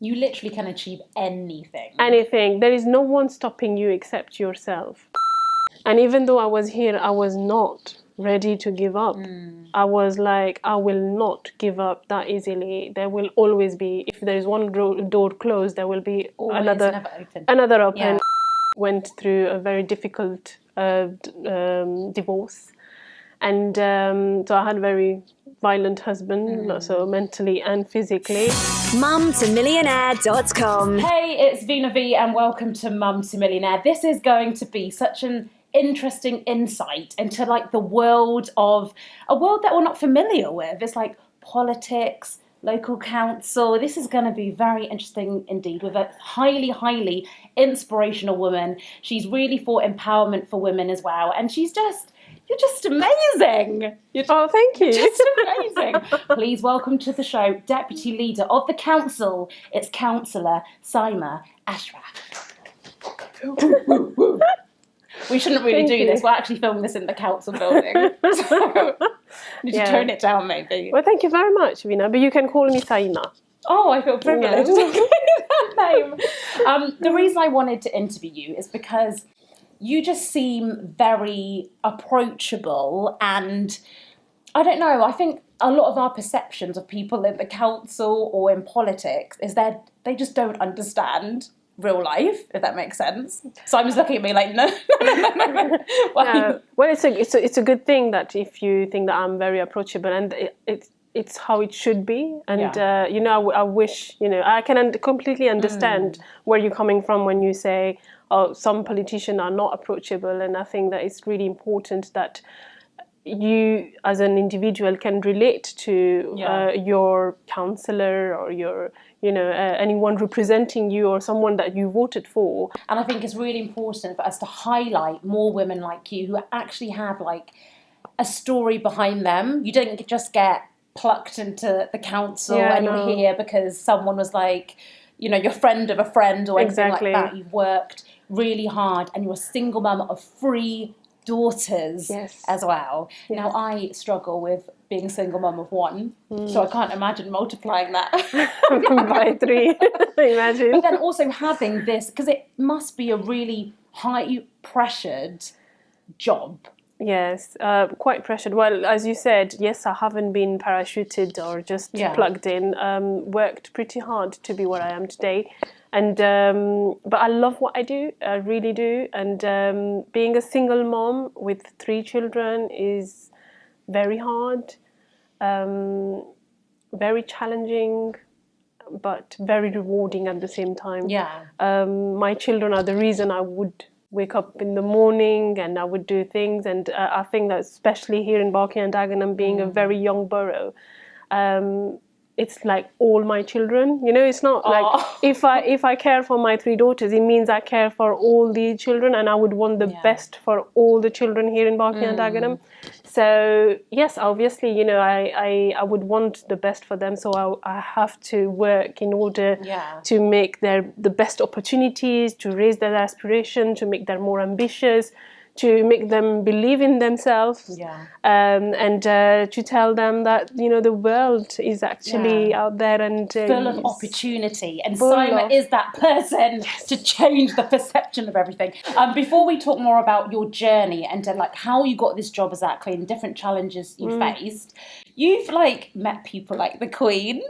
You literally can achieve anything. Anything. There is no one stopping you except yourself. And even though I was here, I was not ready to give up. I was like, I will not give up that easily. There will always be, if there is one door closed, there will be Always, another open. Yeah. Went through a very difficult divorce. And so I had a very violent husband, so mentally and physically. mumtomillionaire.com. Hey, it's Veena V and welcome to Mum to Millionaire. This is going to be such an interesting insight into like the world of a world that we're not familiar with. It's like politics, local council. This is going to be very interesting indeed, with a highly, highly inspirational woman. She's really for empowerment for women as well. And you're just amazing. Oh, thank you. Just amazing. Please welcome to the show, Deputy Leader of the Council. It's Councillor Saima Ashraf. We shouldn't really do this. We're actually filming this in the council building. So, need to tone it down maybe. Well, thank you very much, Veena. But you can call me Saima. Oh, I feel privileged. That name. The reason I wanted to interview you is because you just seem very approachable, and I don't know, I think a lot of our perceptions of people in the council or in politics is that they just don't understand real life, if that makes sense. So I'm just looking at me like, no. Well, it's a good thing that if you think that I'm very approachable, and it's how it should be. And I wish, I can completely understand where you're coming from when you say, oh, some politicians are not approachable, and I think that it's really important that you as an individual can relate to your councillor or your anyone representing you or someone that you voted for. And I think it's really important for us to highlight more women like you who actually have like a story behind them. You don't just get plucked into the council and you're here because someone was like, your friend of a friend or anything like that. You've worked really hard and you're a single mum of 3 daughters as well. Yes. Now, I struggle with being a single mum of 1, so I can't imagine multiplying that by 3. Imagine. But then also having this, because it must be a really high pressured job. Yes, quite pressured. Well, as you said, yes, I haven't been parachuted or just plugged in. Worked pretty hard to be where I am today. And but I love what I do, I really do. And being a single mom with 3 children is very hard, very challenging, but very rewarding at the same time. Yeah. My children are the reason I would wake up in the morning and I would do things. And I think that especially here in Barking and Dagenham, being a very young borough, it's like all my children. It's not like if I care for my 3 daughters, it means I care for all the children, and I would want the best for all the children here in Barking and Dagenham. So yes, obviously, I would want the best for them. So I have to work in order to make the best opportunities, to raise their aspiration, to make them more ambitious, to make them believe in themselves, and to tell them that the world is actually out there and full of opportunity, and Saima is that person to change the perception of everything. Before we talk more about your journey and like how you got this job exactly and different challenges you faced, you've like met people like the Queen.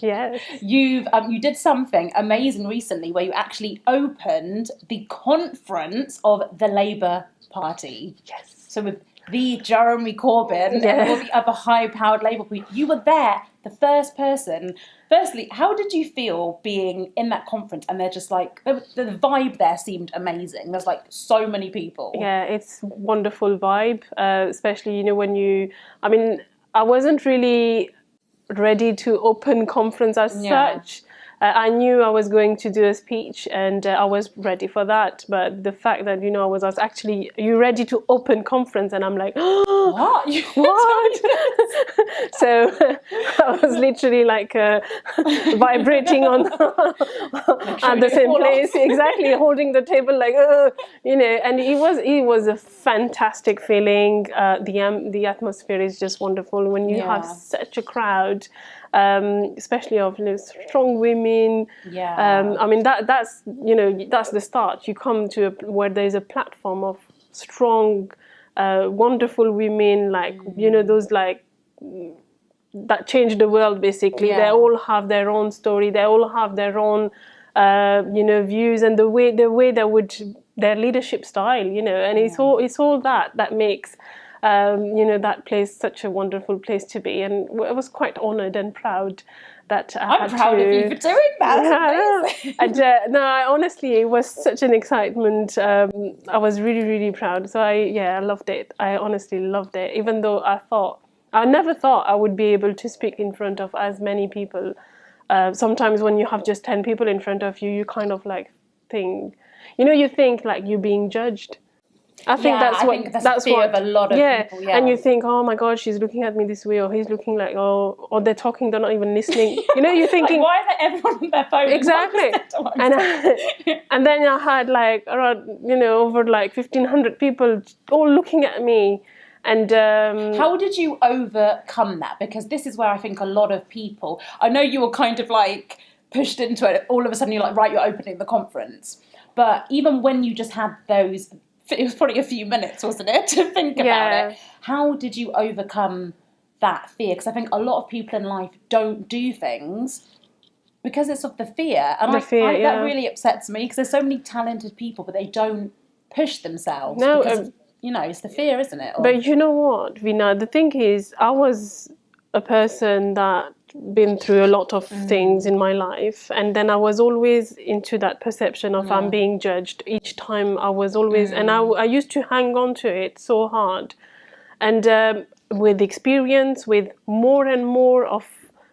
Yes. You did something amazing recently where you actually opened the conference of the Labour Party. Yes. So with the Jeremy Corbyn and all the other high-powered Labour people, you were there, the first person. Firstly, how did you feel being in that conference? And they're just like, the vibe there seemed amazing. There's like so many people. Yeah, it's wonderful vibe, especially, when I wasn't really ready to open conference as such. I knew I was going to do a speech and I was ready for that. But the fact that, I was actually, you ready to open conference? And I'm like, what? What? So I was literally like vibrating on at the same place. Exactly, holding the table like, and it was a fantastic feeling. The atmosphere is just wonderful when you have such a crowd. especially of strong women. Yeah. I mean that's that's the start. You come to where there's a platform of strong, wonderful women, like those like that change the world basically. They all have their own story, they all have their own views, and the way they would, their leadership style, and it's all that makes that place such a wonderful place to be. And I was quite honored and proud that I'm proud of you for doing that. And no, honestly, it was such an excitement. I was really, really proud. So I loved it. I honestly loved it, even though I never thought I would be able to speak in front of as many people. Sometimes when you have just 10 people in front of you, you kind of like think, you think like you're being judged. I think that's what of a lot of people. Yeah, and you think, oh my God, she's looking at me this way, or he's looking like, or they're talking, they're not even listening. You're thinking, like, why is everyone on their phone? Exactly. And then I had like around, over like 1,500 people all looking at me. And how did you overcome that? Because this is where I think a lot of people, I know you were kind of like pushed into it. All of a sudden you're like, right, you're opening the conference. But even when you just had those, it was probably a few minutes, wasn't it, to think about it. How did you overcome that fear? Because I think a lot of people in life don't do things because it's of the fear. And that really upsets me, because there's so many talented people, but they don't push themselves. No, because it's the fear, isn't it? But you know what, Veena? The thing is, I was a person that been through a lot of things in my life, and then I was always into that perception of I'm being judged each time. I was always, and I used to hang on to it so hard. And with experience, with more and more of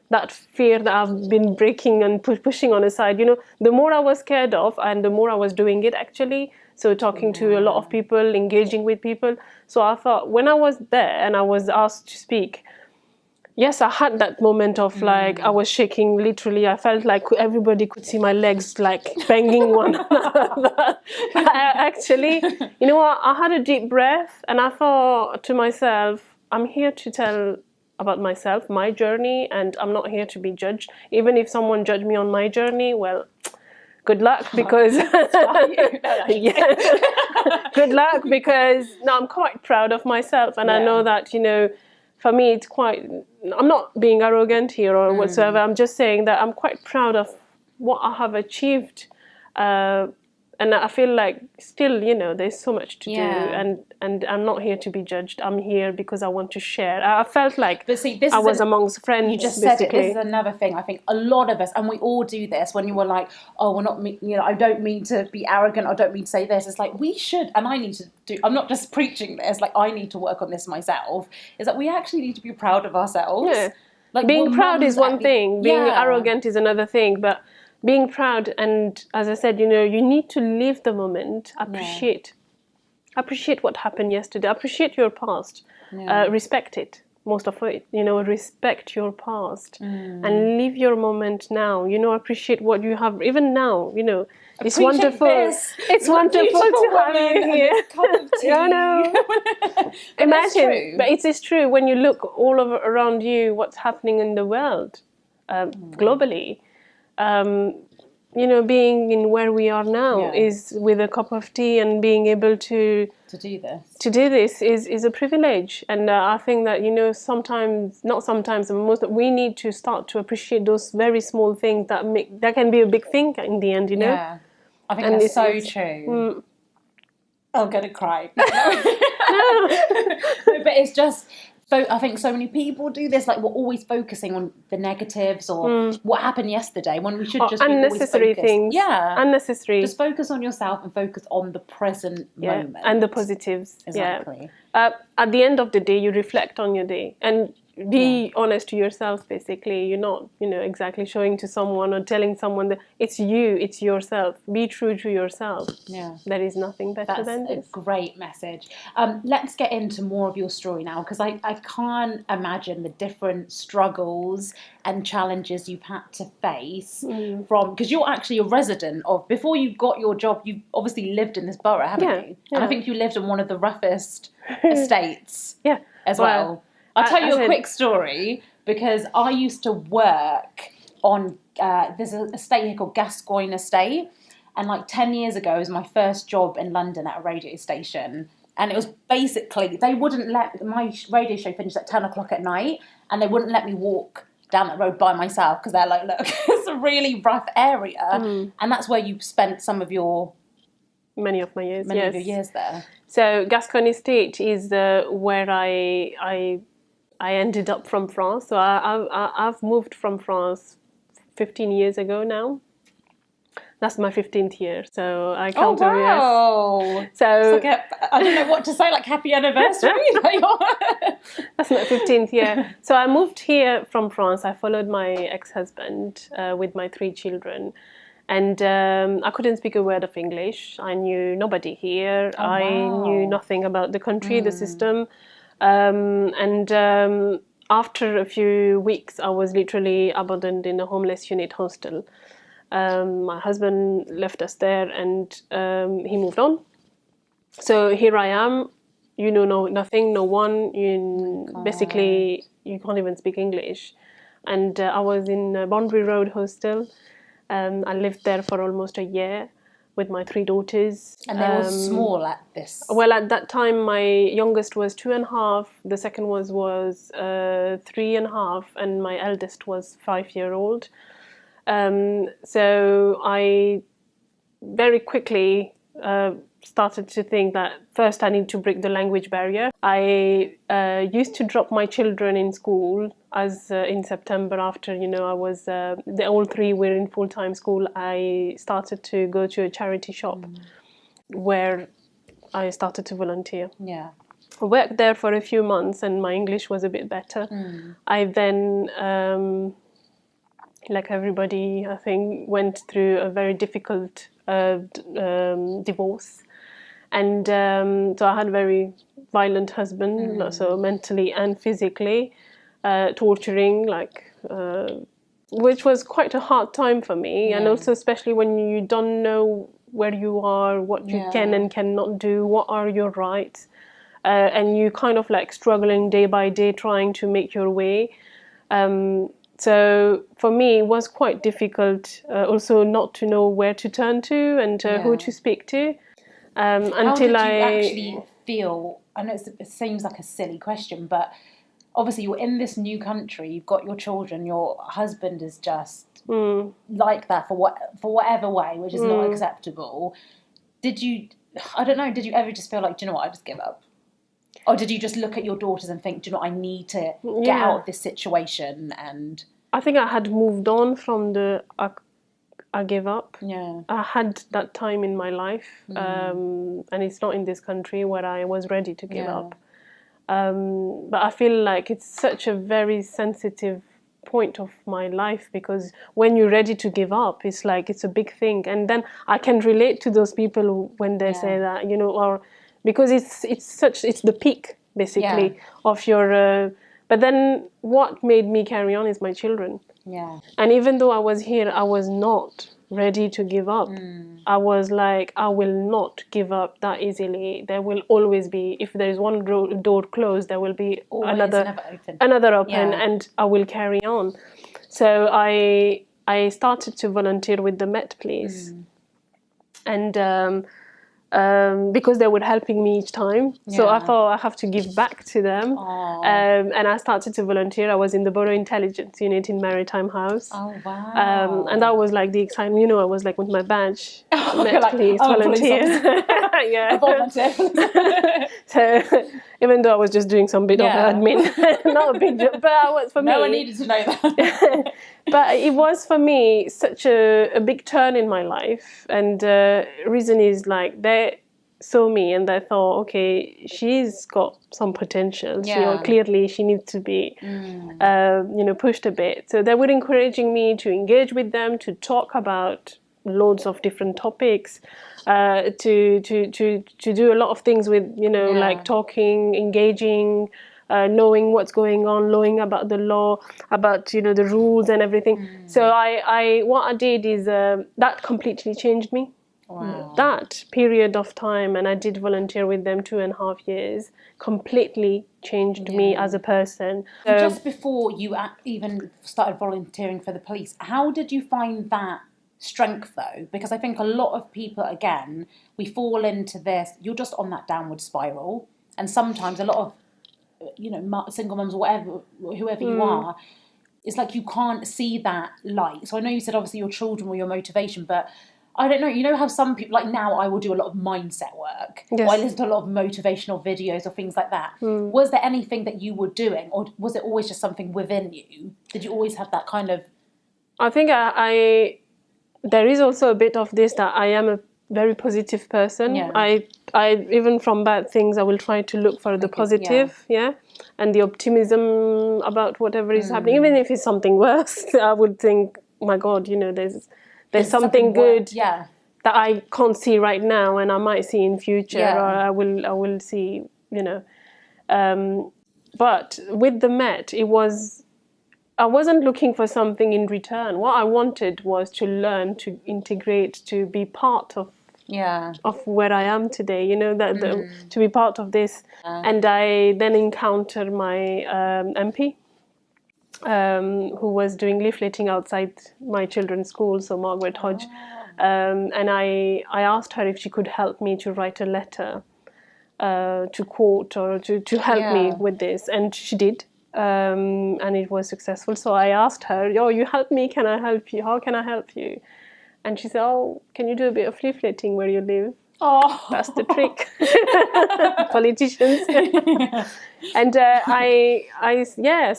that fear that I've been breaking and pushing on aside, the more I was scared of, and the more I was doing it actually. So talking to a lot of people, engaging with people. So I thought, when I was there and I was asked to speak, yes, I had that moment of like, I was shaking literally. I felt like everybody could see my legs like banging one another. Actually, you know what? I had a deep breath and I thought to myself, I'm here to tell about myself, my journey, and I'm not here to be judged. Even if someone judged me on my journey, well, good luck, because good luck, because I'm quite proud of myself, and I know that for me it's quite, I'm not being arrogant here or whatsoever. I'm just saying that I'm quite proud of what I have achieved, and I feel like still there's so much to do, and I'm not here to be judged. I'm here because I want to share. I felt like I was amongst friends. You just said it. This is another thing. I think a lot of us, and we all do this, when you were like, oh, we're not, I don't mean to be arrogant, I don't mean to say this. It's like, we should, and I need to do, I'm not just preaching this, like I need to work on this myself, is that we actually need to be proud of ourselves. Yeah. Like, being proud is one thing, being arrogant is another thing, but being proud, and as I said, you need to live the moment, appreciate what happened yesterday, appreciate your past, respect it, most of it, respect your past, and live your moment now, appreciate what you have, even now, it's wonderful. It's wonderful to have you here. Imagine, but it's true when you look all around you, what's happening in the world, globally. Being in where we are now is with a cup of tea and being able to do this is a privilege. And I think that we need to start to appreciate those very small things that can be a big thing in the end. I think that's so true. I'm gonna cry. But it's just, I think so many people do this, like we're always focusing on the negatives or what happened yesterday, when we should just be unnecessary always focused. Things. Yeah, unnecessary. Just focus on yourself and focus on the present moment and the positives. Exactly. At the end of the day, you reflect on your day and be honest to yourself. Basically, you're not, exactly showing to someone or telling someone that it's you, it's yourself. Be true to yourself. Yeah, there is nothing better than this. That's a great message. Let's get into more of your story now, because I can't imagine the different struggles and challenges you've had to face because you're actually a resident of, before you got your job, you obviously lived in this borough, haven't you? And I think you lived in one of the roughest estates as well. I'll tell you a quick story. because I used to work on, there's a estate here called Gascoigne Estate. And like 10 years ago, it was my first job in London at a radio station. And it was basically, they wouldn't let, my radio show finished at 10 o'clock at night, and they wouldn't let me walk down that road by myself because they're like, look, it's a really rough area. And that's where you spent some of your... Many of my years, Many of your years there. So Gascoigne Estate is where I ended up from France. So I've moved from France 15 years ago now. That's my 15th year, so I count every year. So it's like I don't know what to say, like happy anniversary. That's my 15th year. So I moved here from France. I followed my ex-husband with my 3 children. And I couldn't speak a word of English. I knew nobody here. I knew nothing about the country, the system. After a few weeks, I was literally abandoned in a homeless unit hostel. My husband left us there, and he moved on. So here I am. You know nothing, no one. Basically, you can't even speak English. And I was in a Boundary Road hostel. I lived there for almost a year with my 3 daughters. And they were small at this? Well, at that time, my youngest was 2.5, the second was 3.5, and my eldest was 5-year-old. So I very quickly started to think that first I need to break the language barrier. I used to drop my children in school as in September after, I was, all 3 were in full-time school. I started to go to a charity shop where I started to volunteer. Yeah. I worked there for a few months and my English was a bit better. I then... like everybody, I think, went through a very difficult divorce. And so I had a very violent husband, so mentally and physically, torturing, which was quite a hard time for me. And also especially when you don't know where you are, what you can and cannot do, what are your rights. And you kind of struggling day by day trying to make your way. So for me, it was quite difficult also not to know where to turn to and who to speak to. How did you actually feel? I know it seems like a silly question, but obviously you're in this new country, you've got your children, your husband is just like that for whatever way, which is not acceptable. Did you ever just feel like, do you know what, I just give up? Or did you just look at your daughters and think, do you know what, I need to get out of this situation? And I think I had moved on from the I gave up. Yeah. I had that time in my life, and it's not in this country where I was ready to give up. But I feel like it's such a very sensitive point of my life, because when you're ready to give up, it's a big thing. And then I can relate to those people when they say that, or because it's the peak basically of your but then what made me carry on is my children. And even though I was here, I was not ready to give up. I was like, I will not give up that easily. There will always be, if there is one door closed, there will be another open, and I will carry on. So I started to volunteer with the Met Police, and because they were helping me each time. So I thought I have to give back to them. And I started to volunteer. I was in the Borough Intelligence Unit in Maritime House. Oh, wow. And that was the excitement. I was with my badge. Police volunteer. Yeah. Volunteer. So even though I was just doing some bit of admin, not a big job, but it was for me. No one needed to know that. But it was for me such a big turn in my life, and reason is they saw me and they thought, okay, she's got some potential. Clearly she needs to be pushed a bit. So they were encouraging me to engage with them, to talk about loads of different topics, to do a lot of things with talking, engaging, knowing what's going on, knowing about the law, about the rules and everything. So what I did is that completely changed me. Wow. That period of time, and I did volunteer with them 2.5 years, completely changed me as a person. And just before you even started volunteering for the police, how did you find that strength though? Because I think a lot of people, again, we fall into this, you're just on that downward spiral, and sometimes a lot of, single mums or whatever, whoever you are, it's like you can't see that light. So I know you said obviously your children were your motivation, but I don't know, you know how some people, like now I will do a lot of mindset work, or I listen to a lot of motivational videos or things like that. Was there anything that you were doing, or was it always just something within you? Did you always have that kind of... I think there is also a bit of this, that I am a very positive person. Yeah. I even from bad things, I will try to look for the positive, and the optimism about whatever is happening. Even if it's something worse, I would think, oh my God, there's something good that I can't see right now, and I might see in future, or I will see, But with the Met, I wasn't looking for something in return. What I wanted was to learn, to integrate, to be part of where I am today. To be part of this. And I then encountered my MP. Who was doing leafleting outside my children's school, so Margaret Hodge. And I asked her if she could help me to write a letter to court, or to help me with this. And she did. And it was successful. So I asked her, you help me, can I help you? How can I help you? And she said, can you do a bit of leafleting where you live? Oh, that's the trick. Politicians. And so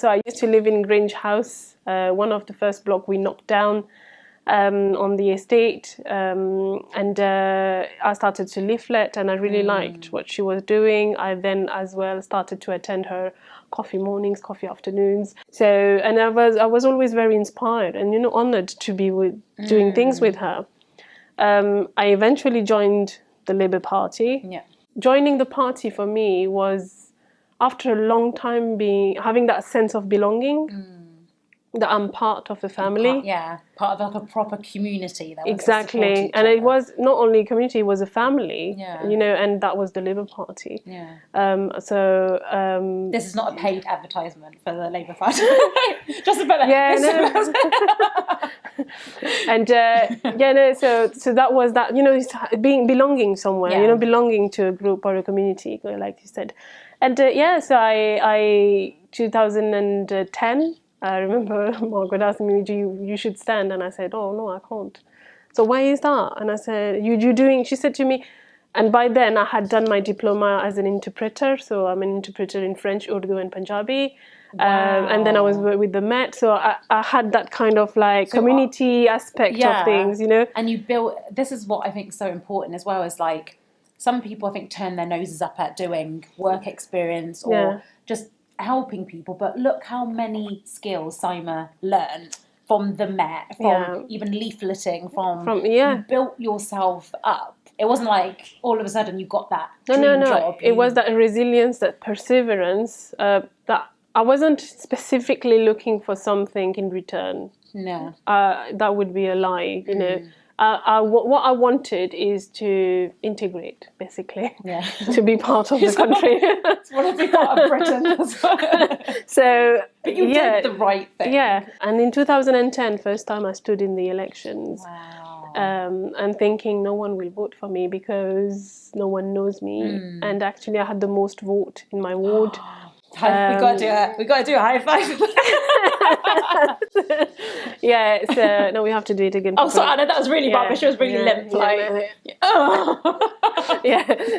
I used to live in Grange House, one of the first block we knocked down on the estate, and I started to leaflet, and I really liked what she was doing. I then as well started to attend her coffee mornings, coffee afternoons. So, and I was always very inspired and honoured to be doing things with her. I eventually joined the Labour Party. Yeah. Joining the party for me was, after a long time having that sense of belonging, that I'm part of the family. Part of like a proper community. That exactly. And it was not only a community, it was a family, and that was the Labour Party. This is not a paid advertisement for the Labour Party. Just about that. So that was that, it's belonging somewhere, belonging to a group or a community, like you said. And so I 2010, I remember Margaret asked me, you should stand, and I said, oh no, I can't. So why is that? And I said, you doing, she said to me, and by then I had done my diploma as an interpreter, so I'm an interpreter in French, Urdu and Punjabi. Wow. And then I was with the Met, so I had that kind of like community aspect of things, And you built, this is what I think is so important as well, is like, some people I think turn their noses up at doing work experience or just helping people, but look how many skills Saima learned from the Met, from even leafleting, from you built yourself up. It wasn't like all of a sudden you got that dream job. It was that resilience, that perseverance, that I wasn't specifically looking for something in return. No. That would be a lie, what I wanted is to integrate, basically, to be part of the country. I want to be part of Britain as well. So, but you did the right thing. Yeah, and in 2010, first time I stood in the elections. Wow. And thinking no one will vote for me because no one knows me. And actually I had the most vote in my ward. We got to do a high five. No, we have to do it again. Oh, sorry, Anna, that was really rubbish. It was really limp.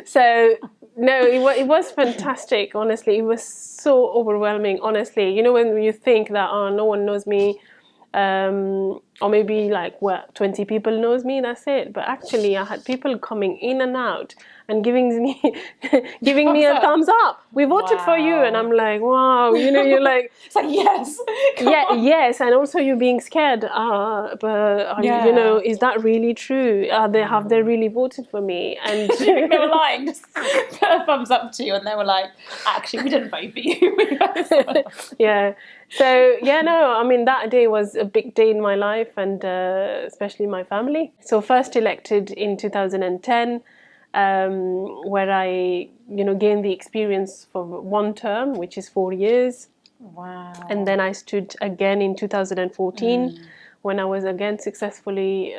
So, no, it was fantastic, honestly. It was so overwhelming, honestly. When you think that, no one knows me, or maybe 20 people knows me, that's it. But actually, I had people coming in and out and giving me a thumbs up. We voted for you, and I'm like, wow, you're like, it's like yes, yes, and also you're being scared. Is that really true? Have they really voted for me? And they were lying, just put a thumbs up to you, and they were like, actually, we didn't vote for you. Yeah. So, I mean, that day was a big day in my life. life and especially my family. So first elected in 2010, where I, gained the experience for one term, which is 4 years. Wow. And then I stood again in 2014 when I was again successfully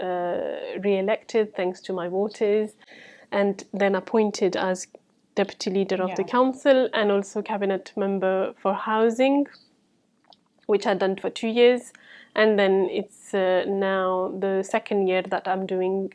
re-elected thanks to my voters, and then appointed as deputy leader of the council and also cabinet member for housing, which I'd done for 2 years. And then it's now the second year that I'm doing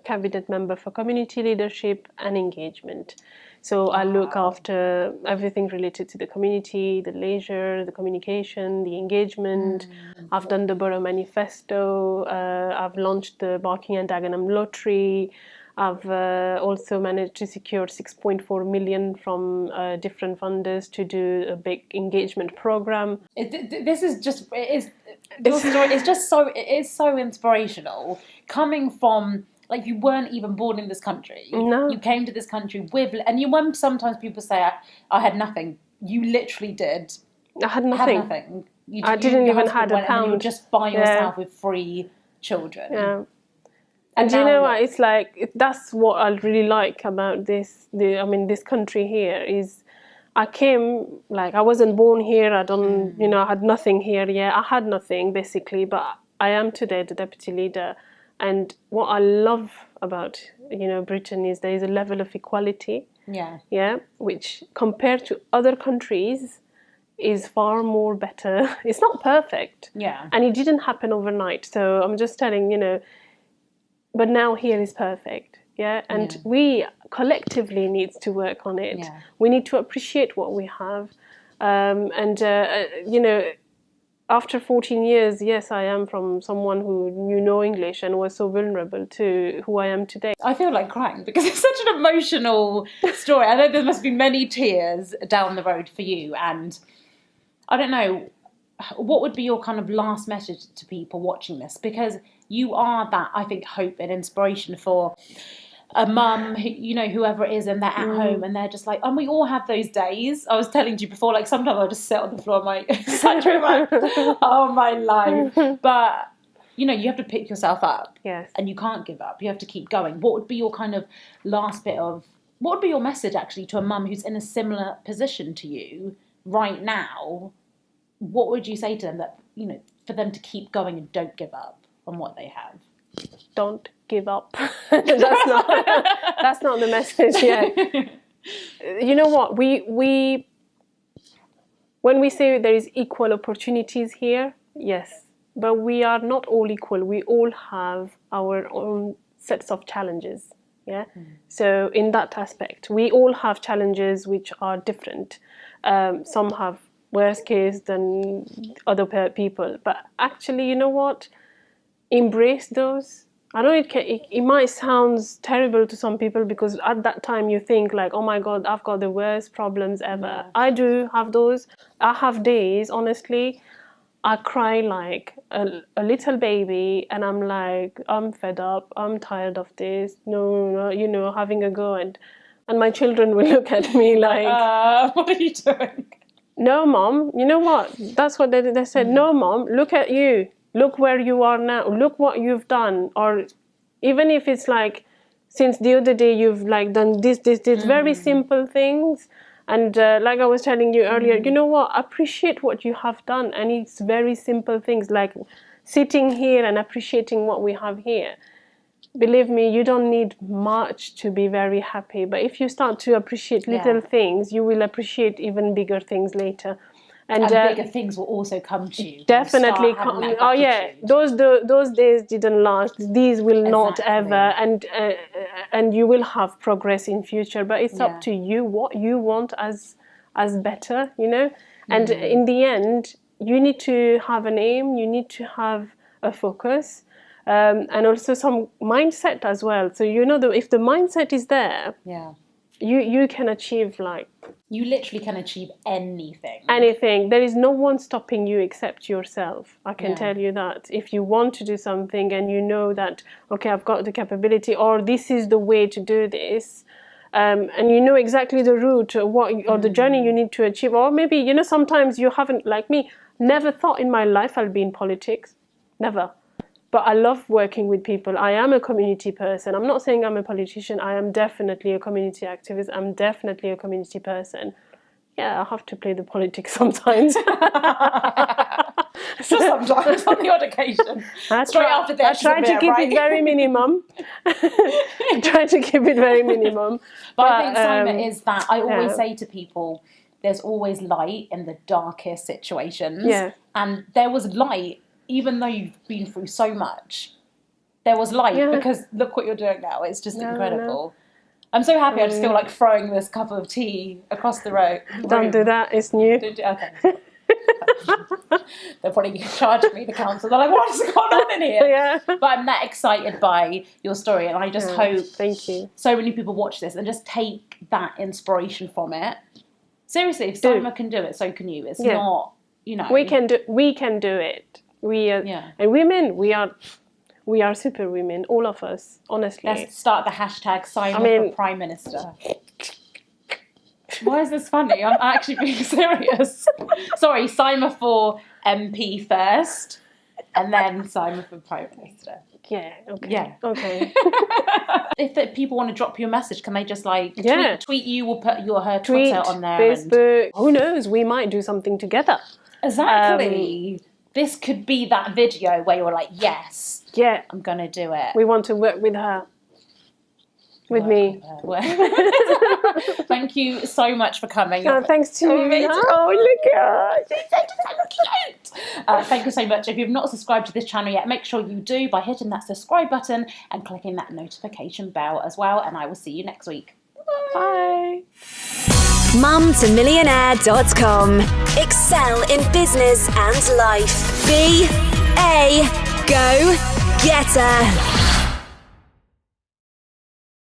cabinet member for community leadership and engagement. So I look after everything related to the community, the leisure, the communication, the engagement. I've done the Borough Manifesto. I've launched the Barking and Dagenham Lottery. I've also managed to secure 6.4 million from different funders to do a big engagement program. This is just your story. It is so inspirational. Coming from, like, you weren't even born in this country. No. You came to this country with, and when sometimes people say I had nothing, you literally did. I had nothing. I didn't even have a pound. You were just by yourself with 3 children. Yeah. And do you know what? It's like, that's what I really like about this country here is I came, like, I wasn't born here. I don't, I had nothing here. Yeah, I had nothing basically, but I am today the deputy leader. And what I love about, Britain is there is a level of equality. Yeah. Yeah, which compared to other countries is far more better. It's not perfect. Yeah. And it didn't happen overnight. So I'm just telling, but now here is perfect, yeah? And we collectively need to work on it. Yeah. We need to appreciate what we have. After 14 years, yes, I am from someone who knew no English and was so vulnerable to who I am today. I feel like crying because it's such an emotional story. I know there must be many tears down the road for you. And I don't know, what would be your kind of last message to people watching this? Because you are that, I think, hope and inspiration for a mum, whoever it is, and they're at home and they're just like, and we all have those days. I was telling you before, like, sometimes I'll just sit on the floor of my bedroom, like, oh, my life. But, you have to pick yourself up. Yes. And you can't give up. You have to keep going. What would be your kind of last bit of, what would be your message, actually, to a mum who's in a similar position to you right now? What would you say to them that, for them to keep going and don't give up on what they have? Don't give up. That's not the message. Yeah. You know what? We when we say there is equal opportunities here, yes, but we are not all equal. We all have our own sets of challenges. Yeah. So in that aspect, we all have challenges which are different. Some have worse case than other people, but actually, you know what? Embrace those. I know it might sound terrible to some people because at that time you think like, oh my God, I've got the worst problems ever. Yeah. I do have those. I have days, honestly, I cry like a little baby and I'm like, I'm fed up, I'm tired of this, no, having a go. And my children will look at me like, what are you doing? No, Mom, you know what? That's what they said. No, Mom, look at you. Look where you are now. Look what you've done. Or even if it's like, since the other day you've like done this, very simple things. And like I was telling you earlier, you know what? Appreciate what you have done. And it's very simple things like sitting here and appreciating what we have here. Believe me, you don't need much to be very happy. But if you start to appreciate little things, you will appreciate even bigger things later. And bigger things will also come to you. Definitely come. Oh yeah, those days didn't last. These will not ever. And you will have progress in future. But it's up to you what you want as better, And in the end, you need to have an aim. You need to have a focus. And also some mindset as well. So if the mindset is there, you can achieve you literally can achieve anything. Anything. There is no one stopping you except yourself. I can tell you that. If you want to do something and you know that, okay, I've got the capability, or this is the way to do this, and you know exactly the route or the journey you need to achieve, or maybe sometimes you haven't, like me, never thought in my life I'll be in politics. Never. But I love working with people. I am a community person. I'm not saying I'm a politician. I am definitely a community activist. I'm definitely a community person. Yeah, I have to play the politics sometimes. Just sometimes, on the odd occasion. I try to keep it very minimum. I try to keep it very minimum. But I think, Saima, is that I always say to people, there's always light in the darkest situations. Yeah. And there was light, even though you've been through so much. There was light because look what you're doing now. It's just incredible. I'm so happy. I just feel like throwing this cup of tea across the road. Don't do that. It's new. Okay. They'll probably charge me, the council. They're like, what's going on in here? Yeah. But I'm that excited by your story, and I just hope thank you. So many people watch this and just take that inspiration from it. Seriously, if Saima can do it, so can you. It's not, you know. We can do it. We are, and women, we are super women, all of us, honestly. Let's start the hashtag Saima for Prime Minister. Why is this funny? I'm actually being serious. Sorry, Saima for MP first, and then Saima for Prime Minister. Yeah, okay. Yeah. Okay. If people want to drop you a message, can they just tweet you or put her Tweet, Twitter on there? Facebook. Who knows? We might do something together. Exactly. This could be that video where you're like, yes, I'm going to do it. We want to work with her. With me. Thank you so much for coming. Oh, thanks to you. Oh, look at her. She's so cute. Thank you so much. If you've not subscribed to this channel yet, make sure you do by hitting that subscribe button and clicking that notification bell as well. And I will see you next week. Bye. mumtomillionaire.com. Excel in business and life. Be a go-getter.